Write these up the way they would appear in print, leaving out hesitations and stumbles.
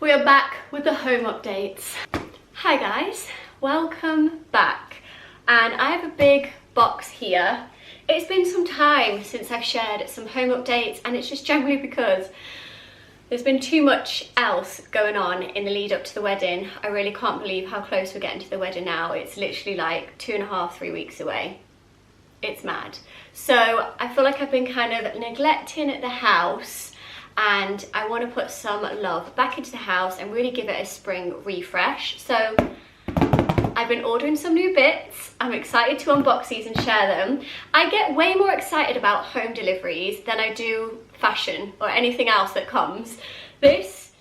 We are back with the home updates. Hi guys, welcome back. And I have a big box here. It's been some time since I've shared some home updates, and it's just generally because there's been too much else going on in the lead up to the wedding. I really can't believe how close we're getting to the wedding now. It's literally like 2.5, 3 weeks away. It's mad. So I feel like I've been kind of neglecting the house, and I want to put some love back into the house and really give it a spring refresh. So I've been ordering some new bits. I'm excited to unbox these and share them. I get way more excited about home deliveries than I do fashion or anything else that comes. This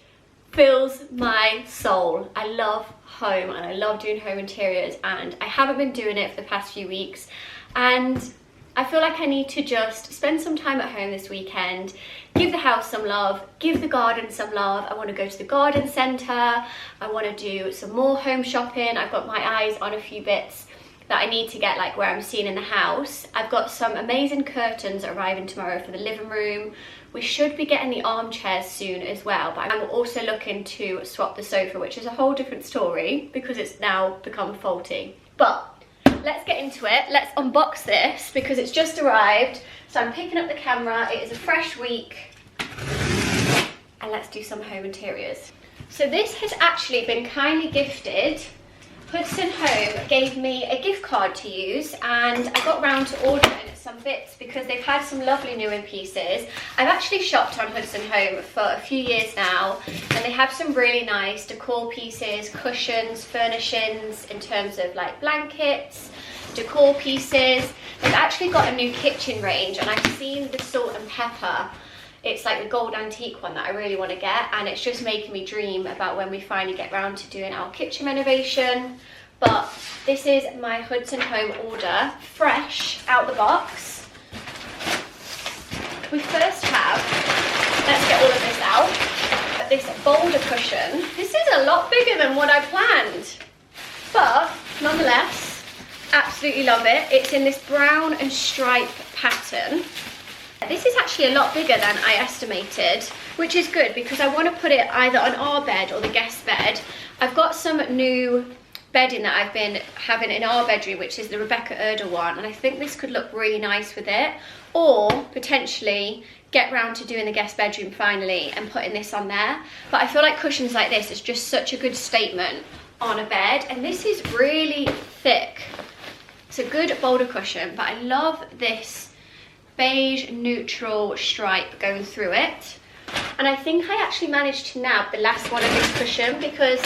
fills my soul. I love home and I love doing home interiors, and I haven't been doing it for the past few weeks, and I feel like I need to just spend some time at home this weekend, give the house some love, give the garden some love. I want to go to the garden centre. I want to do some more home shopping. I've got my eyes on a few bits that I need to get, like where I'm seeing in the house. I've got some amazing curtains arriving tomorrow for the living room. We should be getting the armchairs soon as well, but I'm also looking to swap the sofa, which is a whole different story because it's now become faulty. But let's get into it. Let's unbox this because it's just arrived. So I'm picking up the camera. It is a fresh week. And let's do some home interiors. So this has actually been kindly gifted. Hudson Home gave me a gift card to use, and I got round to ordering some bits because they've had some lovely new in pieces. I've actually shopped on Hudson Home for a few years now, and they have some really nice decor pieces, cushions, furnishings in terms of like blankets, decor pieces. They've actually got a new kitchen range, and I've seen the salt and pepper. It's like the gold antique one that I really want to get, and it's just making me dream about when we finally get round to doing our kitchen renovation. But this is my Hudson Home order, fresh out the box. We first have, let's get all of this out, this boulder cushion. This is a lot bigger than what I planned, but nonetheless, absolutely love it. It's in this brown and stripe pattern. This is actually a lot bigger than I estimated, which is good because I want to put it either on our bed or the guest bed. I've got some new bedding that I've been having in our bedroom, which is the Rebecca Erda one, and I think this could look really nice with it, or potentially get round to doing the guest bedroom finally and putting this on there. But I feel like cushions like this is just such a good statement on a bed, and this is really thick. It's a good boulder cushion, but I love this beige neutral stripe going through it. And I think I actually managed to nab the last one of this cushion because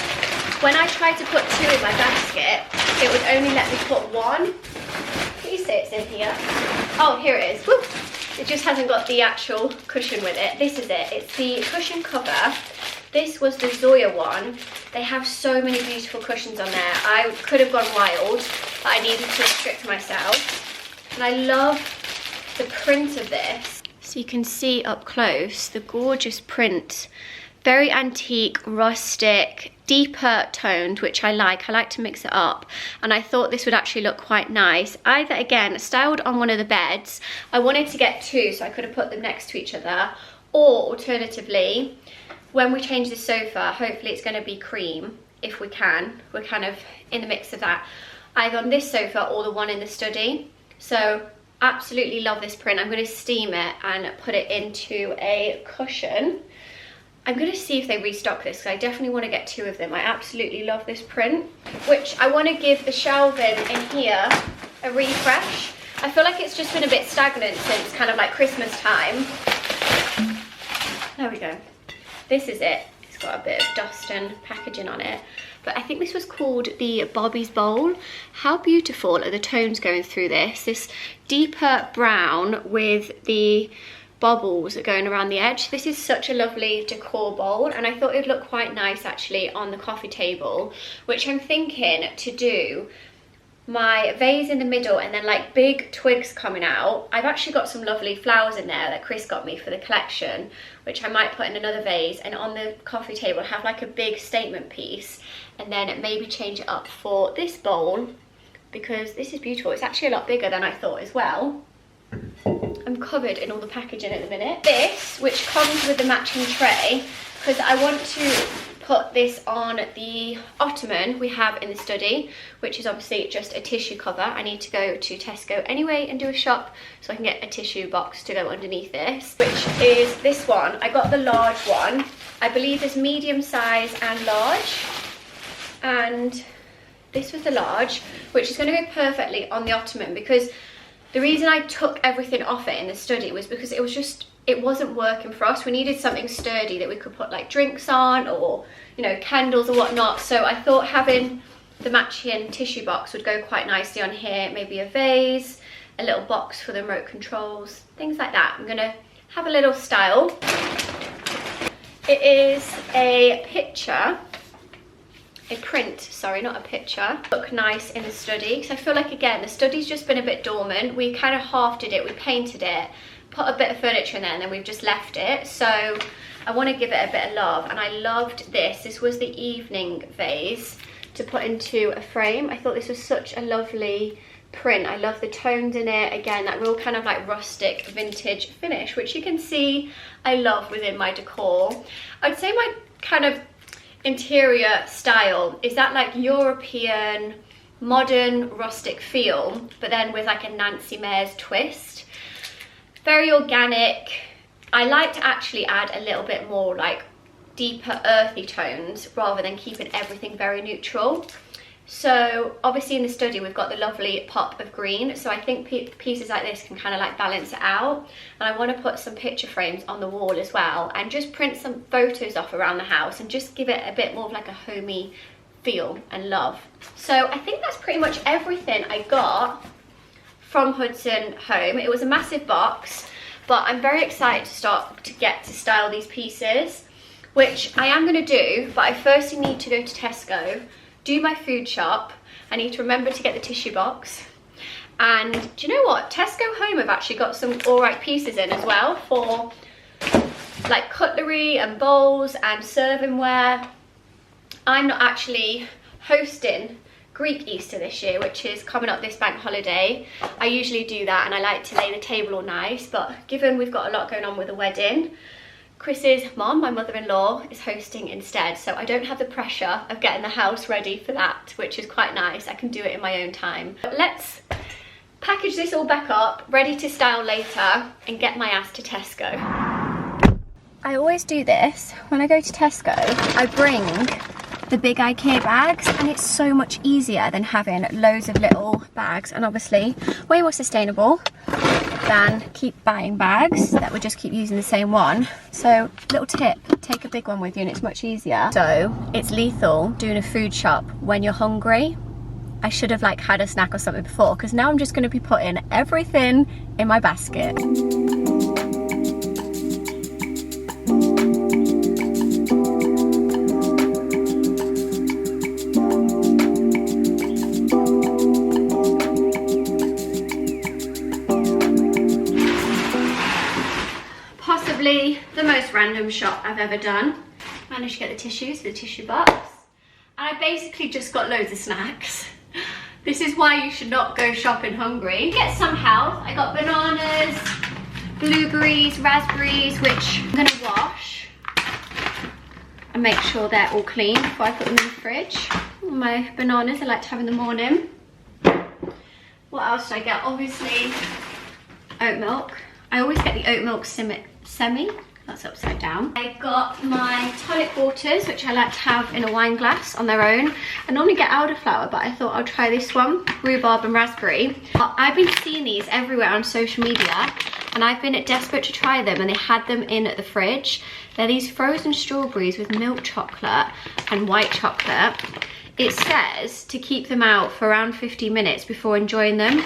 when I tried to put two in my basket, it would only let me put one. Can you see it's in here? Oh, here it is. Woo! It just hasn't got the actual cushion with it. This is it. It's the cushion cover. This was the Zoya one. They have so many beautiful cushions on there. I could have gone wild, but I needed to restrict myself. And I love the print of this. So you can see up close the gorgeous print. Very antique, rustic, deeper toned, which I like. I like to mix it up, and I thought this would actually look quite nice. Either, again, styled on one of the beds. I wanted to get two so I could have put them next to each other, or alternatively, when we change the sofa, hopefully it's going to be cream if we can. We're kind of in the mix of that. Either on this sofa or the one in the study. So absolutely love this print. I'm going to steam it and put it into a cushion. I'm going to see if they restock this because I definitely want to get two of them. I absolutely love this print, which I want to give the shelving in here a refresh. I feel like it's just been a bit stagnant since kind of like Christmas time. There we go. This is it. It's got a bit of dust and packaging on it. But I think this was called the Bobby's Bowl. How beautiful are the tones going through this? This deeper brown with the bubbles going around the edge. This is such a lovely decor bowl, and I thought it would look quite nice actually on the coffee table, which I'm thinking to do my vase in the middle and then like big twigs coming out. I've actually got some lovely flowers in there that Chris got me for the collection, which I might put in another vase, and on the coffee table have like a big statement piece, and then maybe change it up for this bowl because this is beautiful. It's actually a lot bigger than I thought as well. I'm covered in all the packaging at the minute. This, which comes with the matching tray, because I want to put this on the ottoman we have in the study, which is obviously just a tissue cover. I need to go to Tesco anyway and do a shop so I can get a tissue box to go underneath this, which is this one. I got the large one. I believe there's medium size and large, and this was the large, which is going to go perfectly on the ottoman, because the reason I took everything off it in the study was because it wasn't working for us. We needed something sturdy that we could put like drinks on, or, you know, candles or whatnot. So I thought having the matching tissue box would go quite nicely on here. Maybe a vase, a little box for the remote controls, things like that. I'm gonna have a little style. It is a picture, a print, sorry, not a picture. Look nice in the study, because I feel like, again, the study's just been a bit dormant. We kind of half did it, we painted it, put a bit of furniture in there, and then we've just left it. So I want to give it a bit of love, and I loved this. This was the evening vase to put into a frame. I thought this was such a lovely print. I love the tones in it. Again, that real kind of like rustic vintage finish, which you can see I love within my decor. I'd say my kind of interior style is that like European, modern, rustic feel, but then with like a Nancy Mares twist. Very organic. I like to actually add a little bit more like deeper earthy tones rather than keeping everything very neutral. So obviously in the study we've got the lovely pop of green, so I think pieces like this can kind of like balance it out. And I want to put some picture frames on the wall as well, and just print some photos off around the house and just give it a bit more of like a homey feel and love. So I think that's pretty much everything I got from Hudson Home. It was a massive box, but I'm very excited to get to style these pieces, which I am going to do. But I firstly need to go to Tesco, do my food shop. I need to remember to get the tissue box. And do you know what? Tesco Home have actually got some alright pieces in as well for like cutlery and bowls and servingware. I'm not actually hosting Greek Easter this year, which is coming up this bank holiday. I usually do that, and I like to lay the table all nice, but given we've got a lot going on with the wedding, Chris's mom, my mother-in-law, is hosting instead, so I don't have the pressure of getting the house ready for that, which is quite nice. I can do it in my own time. But let's package this all back up, ready to style later, and get my ass to Tesco. I always do this when I go to Tesco. I bring the big Ikea bags, and it's so much easier than having loads of little bags, and obviously way more sustainable than keep buying bags that would just keep using the same one. So little tip, take a big one with you and it's much easier. So it's lethal doing a food shop when you're hungry. I should have like had a snack or something before, because now I'm just going to be putting everything in my basket. The most random shop I've ever done. Managed to get the tissues for the tissue box, and I basically just got loads of snacks. This is why you should not go shopping hungry. Get some health. I got bananas, blueberries, raspberries, which I'm gonna wash and make sure they're all clean before I put them in the fridge. My bananas I like to have in the morning. What else did I get? Obviously oat milk. I always get the oat milk semi, that's upside down. I got my tonic waters, which I like to have in a wine glass on their own. I normally get elderflower, but I thought I'll try this one, rhubarb and raspberry. I've been seeing these everywhere on social media, and I've been desperate to try them, and they had them in the fridge. They're these frozen strawberries with milk chocolate and white chocolate. It says to keep them out for around 15 minutes before enjoying them.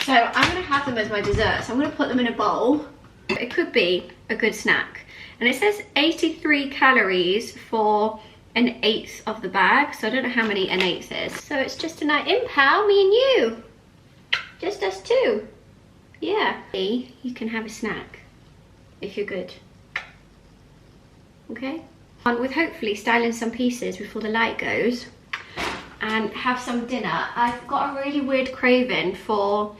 So I'm gonna have them as my dessert. So I'm gonna put them in a bowl. It could be a good snack. And it says 83 calories for an eighth of the bag. So I don't know how many an eighth is. So it's just a night in, pal, me and you. Just us two. Yeah. You can have a snack if you're good. Okay? On with hopefully styling some pieces before the light goes and have some dinner. I've got a really weird craving for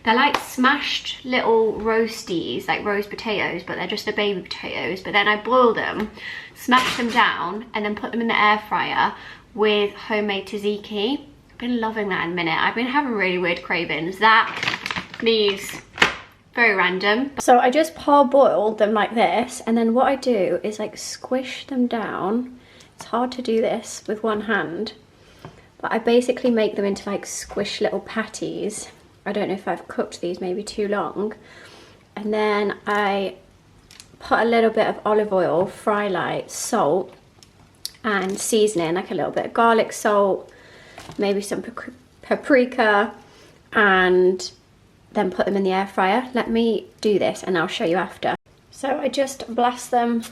They're like smashed little roasties, like roast potatoes, but they're just the baby potatoes. But then I boil them, smash them down, and then put them in the air fryer with homemade tzatziki. I've been loving that in a minute. I've been having really weird cravings. That, these, very random. So I just parboiled them like this, and then what I do is like squish them down. It's hard to do this with one hand, but I basically make them into like squish little patties. I don't know if I've cooked these maybe too long. And then I put a little bit of olive oil, fry light, salt, and seasoning, like a little bit of garlic salt, maybe some paprika, and then put them in the air fryer. Let me do this and I'll show you after. So I just blast them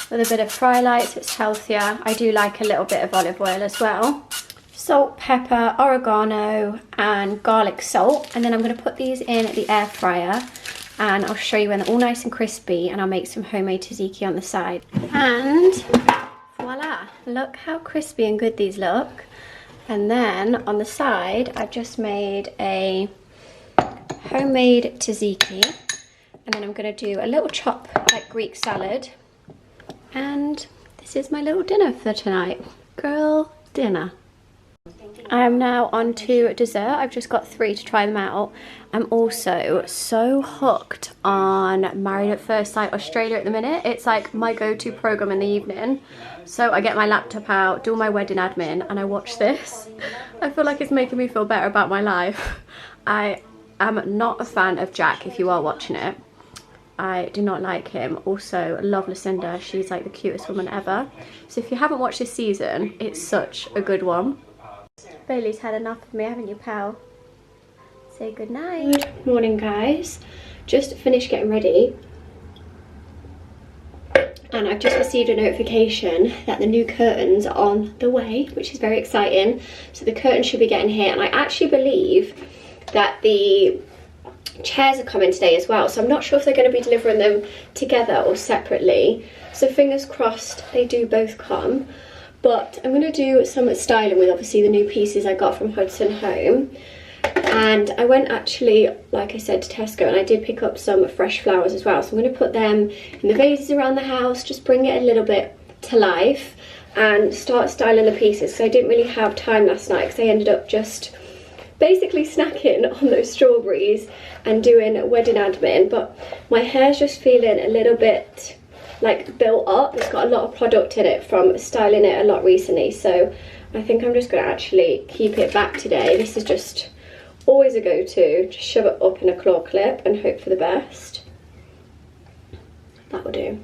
with a bit of fry light, so it's healthier. I do like a little bit of olive oil as well. Salt, pepper, oregano, and garlic salt. And then I'm going to put these in the air fryer, and I'll show you when they're all nice and crispy, and I'll make some homemade tzatziki on the side. And voila, look how crispy and good these look. And then on the side, I've just made a homemade tzatziki, and then I'm going to do a little chop like Greek salad. And this is my little dinner for tonight. Girl dinner. I am now on to dessert. I've just got 3 to try them out. I'm also so hooked on Married at First Sight Australia at the minute. It's like my go-to program in the evening. So I get my laptop out, do my wedding admin, and I watch this. I feel like it's making me feel better about my life. I am not a fan of Jack, if you are watching it. I do not like him. Also, love Lucinda. She's like the cutest woman ever. So if you haven't watched this season, it's such a good one. Bailey's had enough of me, haven't you, pal? Say goodnight. Good morning, guys. Just finished getting ready. And I've just received a notification that the new curtains are on the way, which is very exciting. So the curtains should be getting here. And I actually believe that the chairs are coming today as well, so I'm not sure if they're going to be delivering them together or separately, so fingers crossed they do both come. But I'm going to do some styling with obviously the new pieces I got from Hudson Home. And I went actually, like I said, to Tesco, and I did pick up some fresh flowers as well, so I'm going to put them in the vases around the house, just bring it a little bit to life and start styling the pieces. So I didn't really have time last night because I ended up just basically snacking on those strawberries and doing wedding admin. But my hair's just feeling a little bit like built up. It's got a lot of product in it from styling it a lot recently, so I think I'm just going to actually keep it back today. This is just always a go-to. Just shove it up in a claw clip and hope for the best. That will do.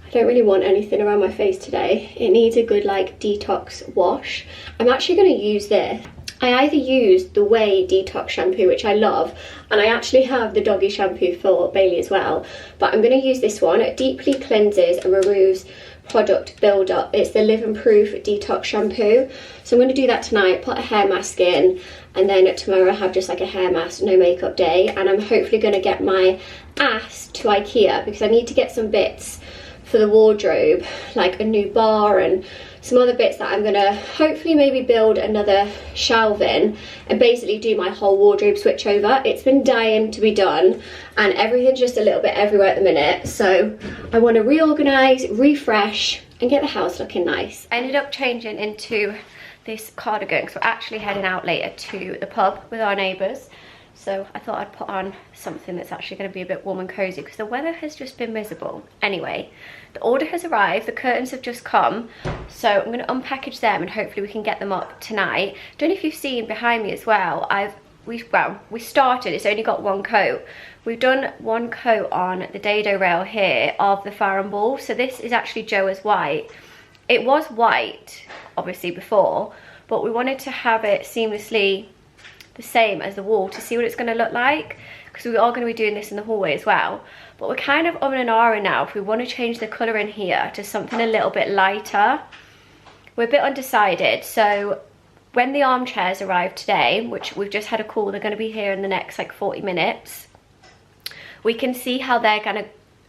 I don't really want anything around my face today. It needs a good like detox wash. I'm actually going to use this. I either use the Way Detox shampoo, which I love, and I actually have the doggy shampoo for Bailey as well, but I'm going to use this one. It deeply cleanses and removes product build-up. It's the Live and Proof Detox shampoo. So I'm going to do that tonight, put a hair mask in, and then tomorrow I have just like a hair mask, no makeup day, and I'm hopefully going to get my ass to Ikea because I need to get some bits for the wardrobe, like a new bar and some other bits that I'm gonna hopefully maybe build another shelf in and basically do my whole wardrobe switch over. It's been dying to be done and everything's just a little bit everywhere at the minute, so I want to reorganize, refresh and get the house looking nice. I ended up changing into this cardigan because we're actually heading out later to the pub with our neighbours. So I thought I'd put on something that's actually going to be a bit warm and cozy because the weather has just been miserable. Anyway, the order has arrived, the curtains have just come, so I'm going to unpackage them and hopefully we can get them up tonight. Don't know if you've seen behind me as well, we started, it's only got one coat. We've done one coat on the dado rail here of the Farron ball, so this is actually Joa's white. It was white, obviously, before, but we wanted to have it seamlessly the same as the wall to see what it's going to look like, because we are going to be doing this in the hallway as well. But we're kind of umming and ahhing now if we want to change the colour in here to something a little bit lighter. We're a bit undecided, so when the armchairs arrive today, which we've just had a call, they're going to be here in the next like 40 minutes, we can see how they're going to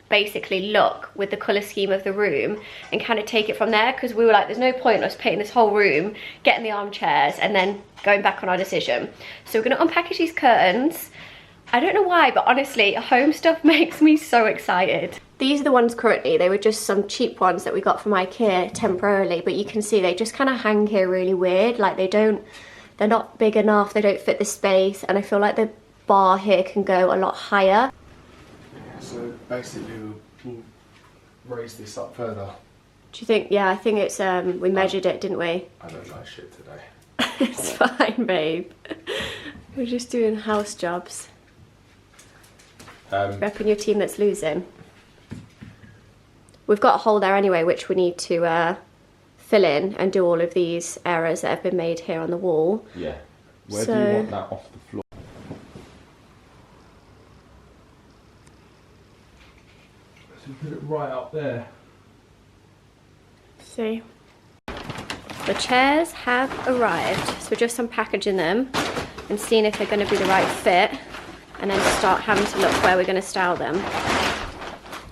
basically look with the colour scheme of the room and kind of take it from there, because we were like, there's no point us painting this whole room, getting the armchairs and then going back on our decision. So we're going to unpackage these curtains. I don't know why, but honestly, home stuff makes me so excited. These are the ones currently. They were just some cheap ones that we got from Ikea temporarily, but you can see they just kind of hang here really weird. Like they're not big enough, they don't fit the space, and I feel like the bar here can go a lot higher. So basically we'll raise this up further. Do you think? Yeah, I think it's, we measured it, didn't we? I don't like shit today. It's fine, babe. We're just doing house jobs. Repping your team that's losing. We've got a hole there anyway, which we need to fill in and do all of these errors that have been made here on the wall. Yeah. Where do you want that off the floor? So put it right up there. See? The chairs have arrived, so we're just unpackaging them and seeing if they're going to be the right fit, and then start having to look where we're going to style them.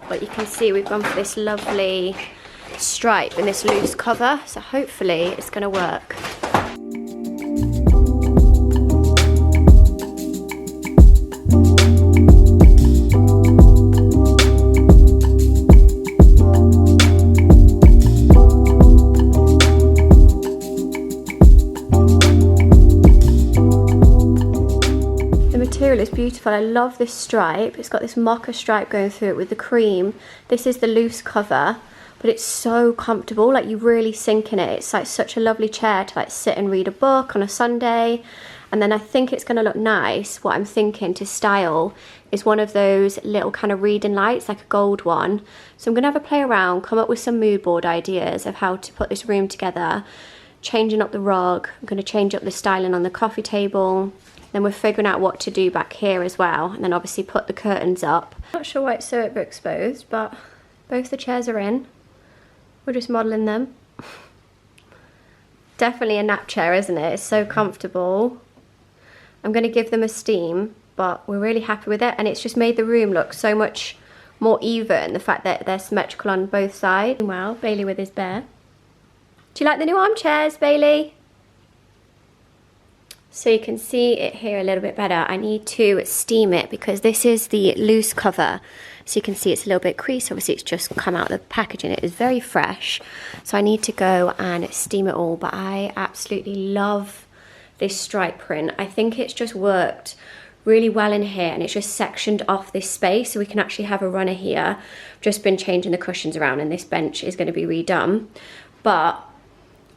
But you can see we've gone for this lovely stripe and this loose cover, so hopefully it's going to work. It's beautiful. I love this stripe. It's got this mocha stripe going through it with the cream. This is the loose cover, but it's so comfortable. Like you really sink in it. It's like such a lovely chair to like sit and read a book on a Sunday. And then I think it's going to look nice. What I'm thinking to style is one of those little kind of reading lights, like a gold one. So I'm going to have a play around, come up with some mood board ideas of how to put this room together. Changing up the rug. I'm going to change up the styling on the coffee table. Then we're figuring out what to do back here as well, and then obviously put the curtains up. Not sure why it's so exposed, but both the chairs are in. We're just modelling them. Definitely a nap chair, isn't it? It's so comfortable. I'm going to give them a steam, but we're really happy with it, and it's just made the room look so much more even, the fact that they're symmetrical on both sides. Well, Bailey with his bear. Do you like the new armchairs, Bailey? So you can see it here a little bit better. I need to steam it because this is the loose cover. So you can see it's a little bit creased. Obviously it's just come out of the packaging. It is very fresh. So I need to go and steam it all. But I absolutely love this stripe print. I think it's just worked really well in here, and it's just sectioned off this space so we can actually have a runner here. I've just been changing the cushions around, and this bench is going to be redone. But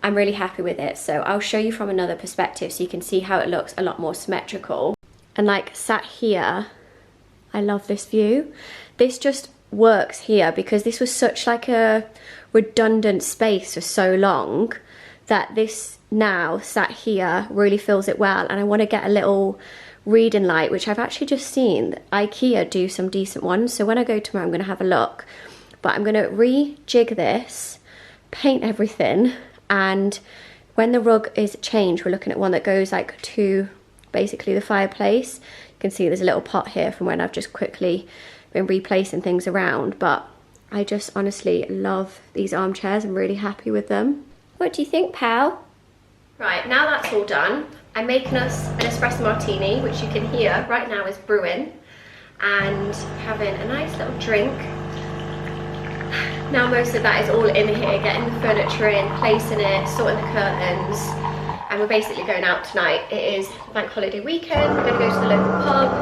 I'm really happy with it, so I'll show you from another perspective so you can see how it looks a lot more symmetrical. And like sat here, I love this view. This just works here because this was such like a redundant space for so long that this now sat here really fills it well. And I want to get a little reading light, which I've actually just seen Ikea do some decent ones, so when I go tomorrow I'm going to have a look. But I'm going to rejig this, paint everything. And when the rug is changed, we're looking at one that goes like to basically the fireplace. You can see there's a little pot here from when I've just quickly been replacing things around. But I just honestly love these armchairs. I'm really happy with them. What do you think, pal? Right, now that's all done, I'm making us an espresso martini, which you can hear right now is brewing, and having a nice little drink. Now most of that is all in here, getting the furniture in, placing it, sorting the curtains, and we're basically going out tonight. It is bank holiday weekend, we're going to go to the local pub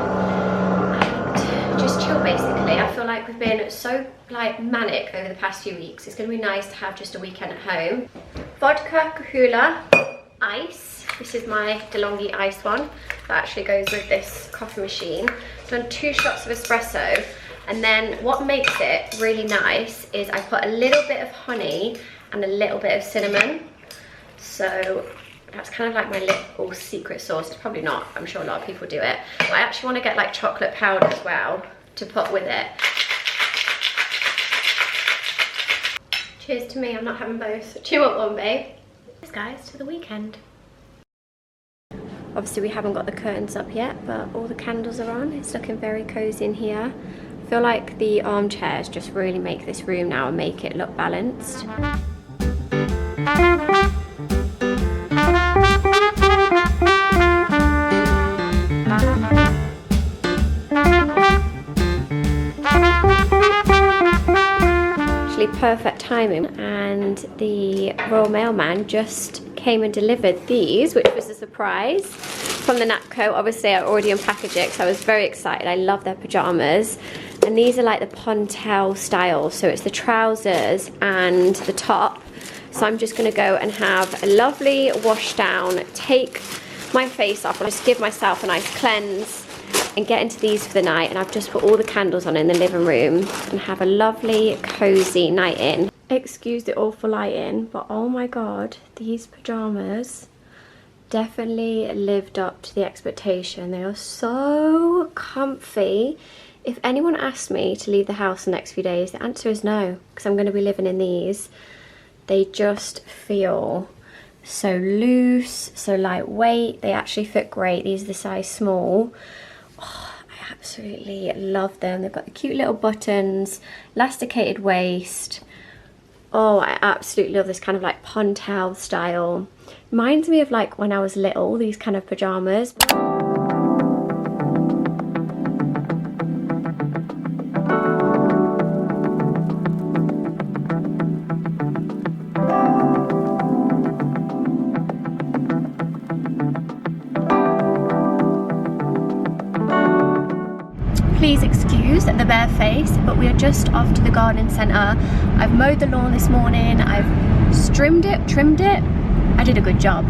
and just chill basically. I feel like we've been so like manic over the past few weeks. It's going to be nice to have just a weekend at home. Vodka, Kahula, ice. This is my DeLonghi ice one that actually goes with this coffee machine. So done 2 shots of espresso. And then what makes it really nice is I put a little bit of honey and a little bit of cinnamon. So that's kind of like my little secret sauce. It's probably not, I'm sure a lot of people do it. But I actually want to get like chocolate powder as well to put with it. Cheers to me, I'm not having both. Do you want one, babe? Cheers guys, to the weekend. Obviously we haven't got the curtains up yet, but all the candles are on. It's looking very cozy in here. I feel like the armchairs just really make this room now and make it look balanced. perfect timing, and the Royal Mailman just came and delivered these, which was a surprise from the Napco. Obviously I already unpackaged it, so I was very excited. I love their pajamas, and these are like the pontel style, so it's the trousers and the top. So I'm just going to go and have a lovely wash down, take my face off, and just give myself a nice cleanse and get into these for the night. And I've just put all the candles on in the living room and have a lovely cozy night in. Excuse the awful lighting, but oh my god, these pajamas definitely lived up to the expectation. They are so comfy. If anyone asked me to leave the house the next few days, the answer is no, because I'm going to be living in these. They just feel so loose, so lightweight. They actually fit great. These are the size small. Oh, I absolutely love them. They've got the cute little buttons, elasticated waist. Oh, I absolutely love this kind of like pontel style. Reminds me of like when I was little, these kind of pajamas. Please excuse the bare face, but we are just off to the garden centre. I've mowed the lawn this morning, I've trimmed it. I did a good job.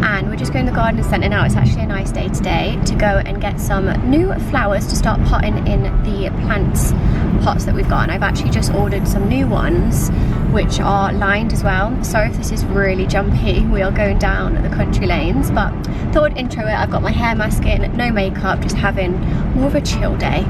And we're just going to the garden centre now. It's actually a nice day today to go and get some new flowers to start potting in the plants pots that we've got. And I've actually just ordered some new ones, which are lined as well. Sorry if this is really jumpy. We are going down the country lanes, but thought I'd intro it. I've got my hair mask in, no makeup, just having more of a chill day.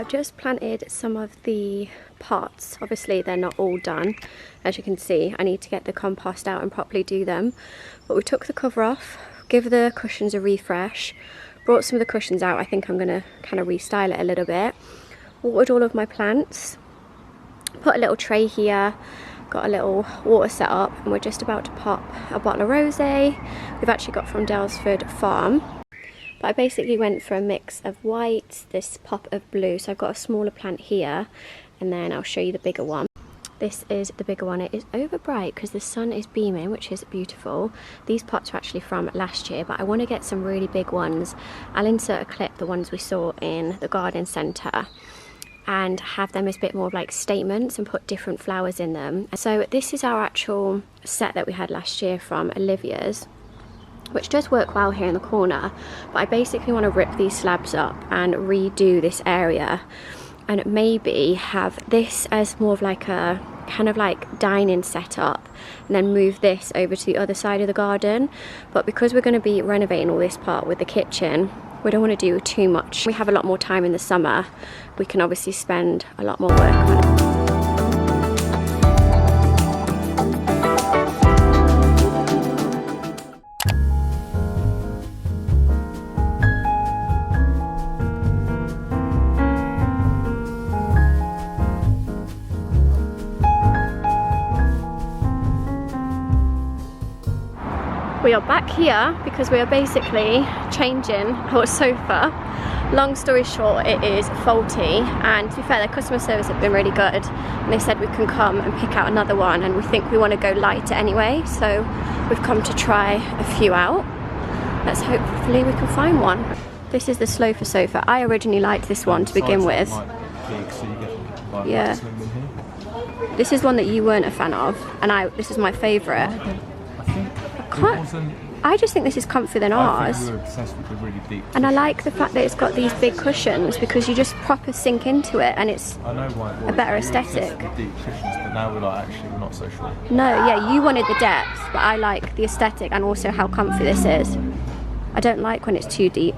Just planted some of the pots. Obviously they're not all done, as you can see. I need to get the compost out and properly do them, but we took the cover off, give the cushions a refresh, brought some of the cushions out. I think I'm gonna kind of restyle it a little bit. Watered all of my plants, put a little tray here, got a little water set up, and we're just about to pop a bottle of rosé we've actually got from Dalesford Farm. But I basically went for a mix of white, this pop of blue. So I've got a smaller plant here, and then I'll show you the bigger one. This is the bigger one. It is over bright because the sun is beaming, which is beautiful. These pots are actually from last year, but I want to get some really big ones. I'll insert a clip, the ones we saw in the garden centre, and have them as a bit more of like statements and put different flowers in them. So this is our actual set that we had last year from Olivia's, which does work well here in the corner, but I basically want to rip these slabs up and redo this area and maybe have this as more of like a kind of like dining setup, and then move this over to the other side of the garden. But because we're going to be renovating all this part with the kitchen, we don't want to do too much. We have a lot more time in the summer, we can obviously spend a lot more work on it. We are back here because we are basically changing our sofa. Long story short, it is faulty, and to be fair, the customer service have been really good, and they said we can come and pick out another one, and we think we want to go lighter anyway, so We've come to try a few out. Let's hopefully we can find one. This is the Slofa sofa. I originally liked this one to begin with. Yeah. This is one that you weren't a fan of, and this is my favourite. I just think this is comfier than ours. I think we were obsessed with the really deep cushions. And I like the fact that it's got these big cushions because you just proper sink into it, and it's a better aesthetic. The deep cushions, but now we're like, actually, we're not so sure. No, yeah, you wanted the depth, but I like the aesthetic and also how comfy this is. I don't like when it's too deep.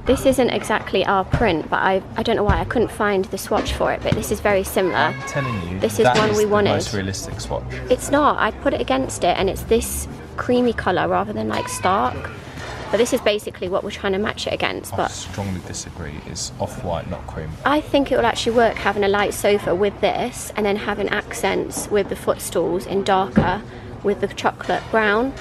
This isn't exactly our print, but I don't know why I couldn't find the swatch for it, but this is very similar. I'm telling you, this is one we wanted. The most realistic swatch. It's not. I put it against it, and it's this creamy colour rather than like stark. But this is basically what we're trying to match it against. But I strongly disagree. It's off-white, not cream. I think it will actually work having a light sofa with this, and then having accents with the footstools in darker with the chocolate brown.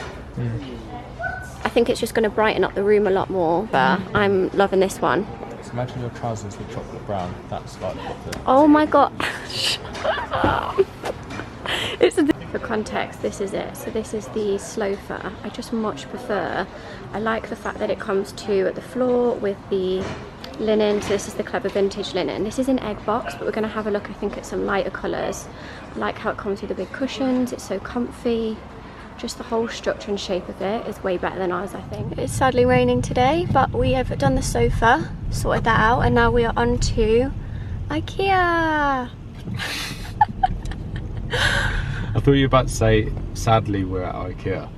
I think it's just going to brighten up the room a lot more, but I'm loving this one. So imagine your trousers with chocolate brown. That's like the... Oh my god. For context, this is it. So this is the Slofa. I just much prefer. I like the fact that it comes to the floor with the linen. So this is the Clever Vintage linen. This is an egg box, but we're going to have a look, I think, at some lighter colours. I like how it comes with the big cushions. It's so comfy. Just the whole structure and shape of it is way better than ours, I think. It's sadly raining today, but we have done the sofa, sorted that out, and now we are on to Ikea. I thought you were about to say, sadly, we're at Ikea.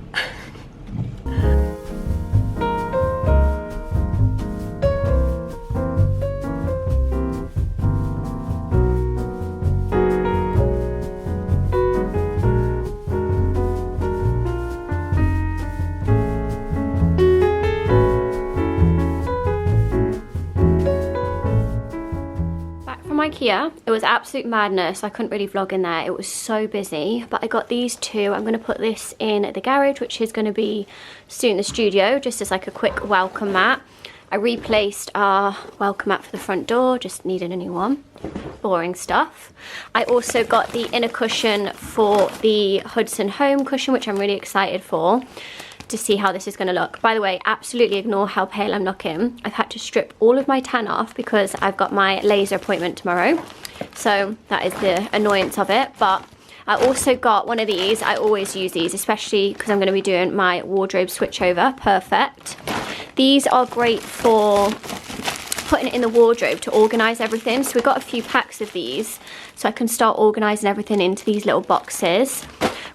Ikea. It was absolute madness. I couldn't really vlog in there. It was so busy, but I got these two. I'm going to put this in the garage, which is going to be soon the studio, just as like a quick welcome mat. I replaced our welcome mat for the front door, just needed a new one. Boring stuff. I also got the inner cushion for the Hudson Home cushion, which I'm really excited for, to see how this is going to look. By the way, absolutely ignore how pale I'm looking. I've had to strip all of my tan off because I've got my laser appointment tomorrow. So that is the annoyance of it. But I also got one of these. I always use these, especially because I'm going to be doing my wardrobe switchover. Perfect. These are great for putting it in the wardrobe to organise everything. So we've got a few packs of these, so I can start organising everything into these little boxes.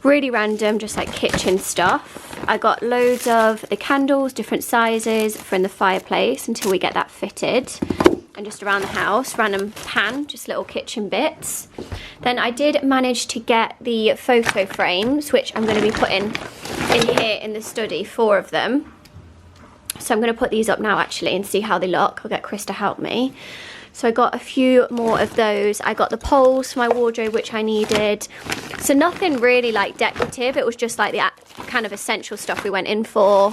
Really random, just like kitchen stuff. I got loads of the candles, different sizes for in the fireplace until we get that fitted. And just around the house, random pan, just little kitchen bits. Then I did manage to get the photo frames, which I'm going to be putting in here in the study, 4 of them. So I'm going to put these up now actually and see how they look. I'll get Chris to help me. So I got a few more of those. I got the poles for my wardrobe, which I needed. So nothing really like decorative. It was just like the kind of essential stuff we went in for.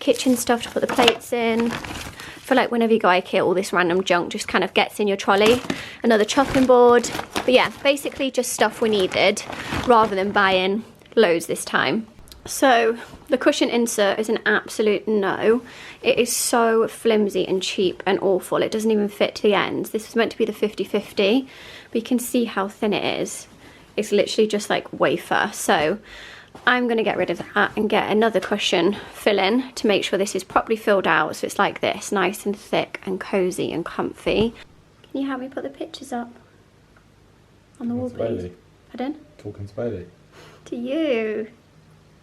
Kitchen stuff to put the plates in. I feel like whenever you go Ikea, all this random junk just kind of gets in your trolley. Another chopping board. But yeah, basically just stuff we needed rather than buying loads this time. So the cushion insert is an absolute no. It is so flimsy and cheap and awful. It doesn't even fit to the ends. This was meant to be the 50-50, but you can see how thin it is. It's literally just like wafer. So I'm going to get rid of that and get another cushion fill-in to make sure this is properly filled out, so it's like this, nice and thick and cozy and comfy. Can you help me put the pictures up on the wall, please? Pardon? Talking to Bailey. To you.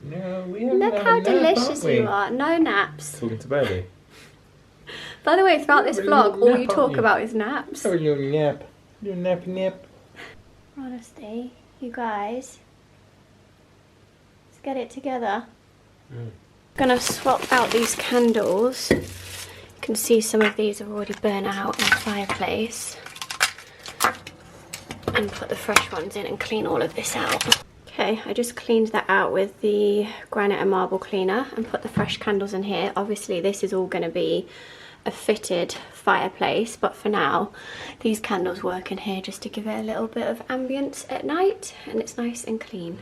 No, we haven't. Look how delicious you are. No naps. Talking to Bailey. By the way, throughout this vlog, all you talk about is naps. Oh, you nap. You nap. Honestly, you guys, let's get it together. Gonna swap out these candles. You can see some of these are already burnt out in the fireplace. And put the fresh ones in and clean all of this out. Okay, I just cleaned that out with the granite and marble cleaner and put the fresh candles in here. Obviously this is all going to be a fitted fireplace, but for now these candles work in here just to give it a little bit of ambience at night, and it's nice and clean.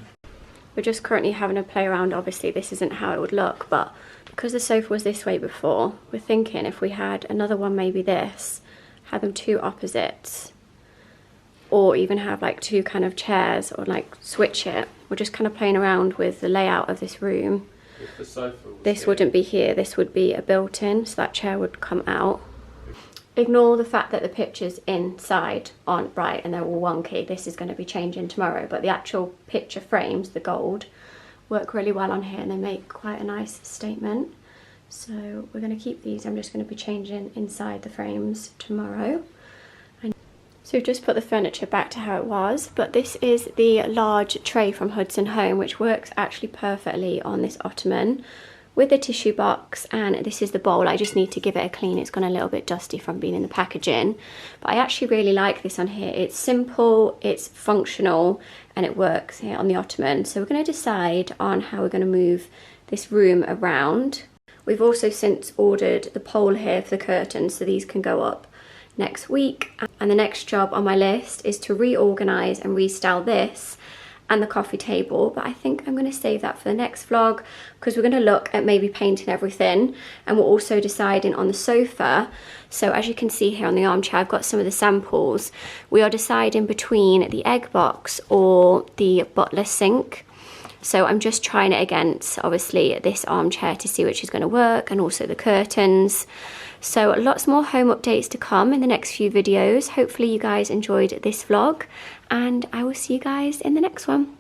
We're just currently having a play around. Obviously this isn't how it would look, but because the sofa was this way before, we're thinking if we had another one, maybe this, have them two opposites, or even have like two kind of chairs, or like switch it. We're just kind of playing around with the layout of this room. If the sofa was This here, wouldn't be here, this would be a built-in, so that chair would come out. Ignore the fact that the pictures inside aren't right and they're all wonky. This is going to be changing tomorrow, but the actual picture frames, the gold, work really well on here and they make quite a nice statement. So we're going to keep these. I'm just going to be changing inside the frames tomorrow. So we've just put the furniture back to how it was, but this is the large tray from Hudson Home, which works actually perfectly on this ottoman with the tissue box, and this is the bowl. I just need to give it a clean. It's gone a little bit dusty from being in the packaging, but I actually really like this on here. It's simple, it's functional, and it works here on the ottoman. So we're going to decide on how we're going to move this room around. We've also since ordered the pole here for the curtains, so these can go up next week. And the next job on my list is to reorganize and restyle this and the coffee table, but I think I'm going to save that for the next vlog, because we're going to look at maybe painting everything, and we're also deciding on the sofa. So as you can see here on the armchair, I've got some of the samples. We are deciding between the egg box or the butler sink. So I'm just trying it against obviously this armchair to see which is going to work, and also the curtains. So lots more home updates to come in the next few videos. Hopefully you guys enjoyed this vlog, and I will see you guys in the next one.